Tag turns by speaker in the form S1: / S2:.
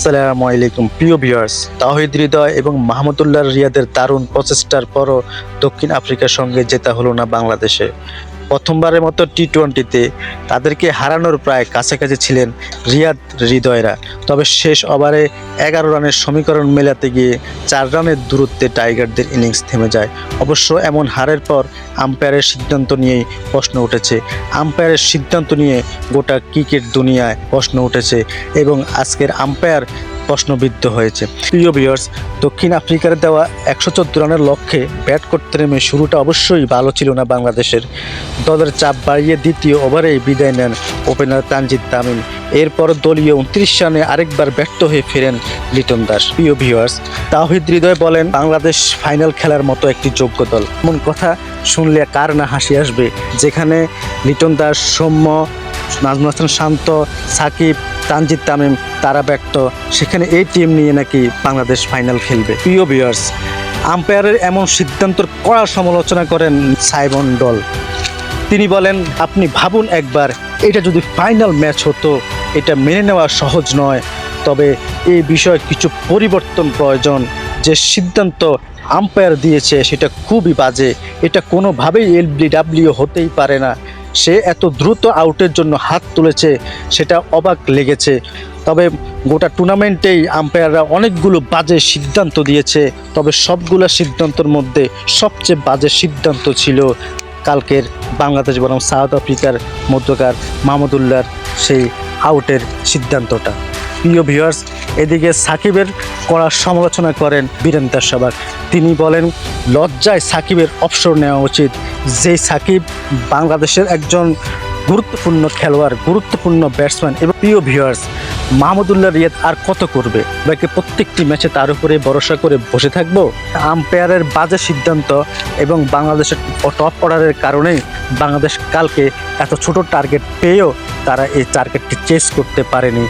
S1: আসসালামু আলাইকুম প্রিয় ভিউয়ার্স। তাওহিদ হৃদয় এবং মাহমুদুল্লাহ রিয়াদের দারুণ প্রচেষ্টার পরও দক্ষিণ আফ্রিকার সঙ্গে জেতা হলো না বাংলাদেশে। প্রথমবারের মতো টি-20তে তাদেরকে হারানোর প্রায় কাছাকাছি ছিলেন রিয়াদ হৃদয়রা। তবে শেষ ওভারে 11 রানের সমীকরণ মেলাতে গিয়ে 4 রানের দূরত্বে টাইগারদের ইনিংস থেমে যায়। অবশ্য এমন হারের পর আম্পায়ারের সিদ্ধান্ত নিয়েই প্রশ্ন উঠেছে। আম্পায়ারের সিদ্ধান্ত নিয়ে গোটা ক্রিকেট দুনিয়ায় প্রশ্ন উঠেছে এবং আজকের আম্পায়ার প্রশ্নবিদ্ধ হয়েছে। প্রিয় ভিউয়ার্স, দক্ষিণ আফ্রিকার দেওয়া 114 রানের লক্ষ্যে ব্যাট করতে নেমে শুরুটা অবশ্যই ভালো ছিল না বাংলাদেশের। দলের চাপ বাড়িয়ে দ্বিতীয় ওভারেই বিদায় নেন ওপেনার তানজিদ তামিম। এরপর দলীয় 29 রানে আরেকবার ব্যর্থ হয়ে ফেরেন লিটন দাস। প্রিয় ভিউয়ার্স, তাওহিদ হৃদয় বলেন, বাংলাদেশ ফাইনাল খেলার মতো একটি যোগ্য দল। এমন কথা শুনলে কার না হাসি আসবে, যেখানে লিটন দাস, সৌম্য, নাজমুল হাসান শান্ত, সাকিব, তানজিদ তামিম তারা ব্যর্থ, সেখানে এই টিম নিয়ে নাকি বাংলাদেশ ফাইনাল খেলবে। প্রিয় ভিউয়ার্স, আম্পায়ারের এমন সিদ্ধান্তর কড়া সমালোচনা করেন সাইমন ডল। তিনি বলেন, আপনি ভাবুন একবার, এটা যদি ফাইনাল ম্যাচ হতো, এটা মেনে নেওয়া সহজ নয়। তবে এই বিষয়ে কিছু পরিবর্তন প্রয়োজন। যে সিদ্ধান্ত আম্পায়ার দিয়েছে সেটা খুবই বাজে। এটা কোনোভাবেই এলবিডব্লিউ হতেই পারে না। সে এত দ্রুত আউটের জন্য হাত তুলেছে, সেটা অবাক লেগেছে। তবে গোটা টুর্নামেন্টেই আম্পায়াররা অনেকগুলো বাজে সিদ্ধান্ত দিয়েছে। তবে সবগুলো সিদ্ধান্তের মধ্যে সবচেয়ে বাজে সিদ্ধান্ত ছিল কালকের বাংলাদেশ বনাম সাউথ আফ্রিকার মধ্যকার মাহমুদুল্লাহর সেই আউটের সিদ্ধান্তটা। প্রিয় ভিউয়ার্স, এদিকে সাকিবের কড়া সমালোচনা করেন বীরেন্দ্র সেহবাগ। তিনি বলেন, লজ্জায় সাকিবের অবসর নেওয়া উচিত। যে সাকিব বাংলাদেশের একজন গুরুত্বপূর্ণ খেলোয়াড়, গুরুত্বপূর্ণ ব্যাটসম্যান। এবং প্রিয় ভিউয়ার্স, মাহমুদুল্লাহ রিয়াদ আর কত করবে? বাকি প্রত্যেকটি ম্যাচে তার উপরে ভরসা করে বসে থাকবো? আম্পায়ারের বাজে সিদ্ধান্ত এবং বাংলাদেশের টপ অর্ডারের কারণেই বাংলাদেশ কালকে এত ছোট টার্গেট পেয়েও তারা এই টার্গেটটি চেস করতে পারেনি।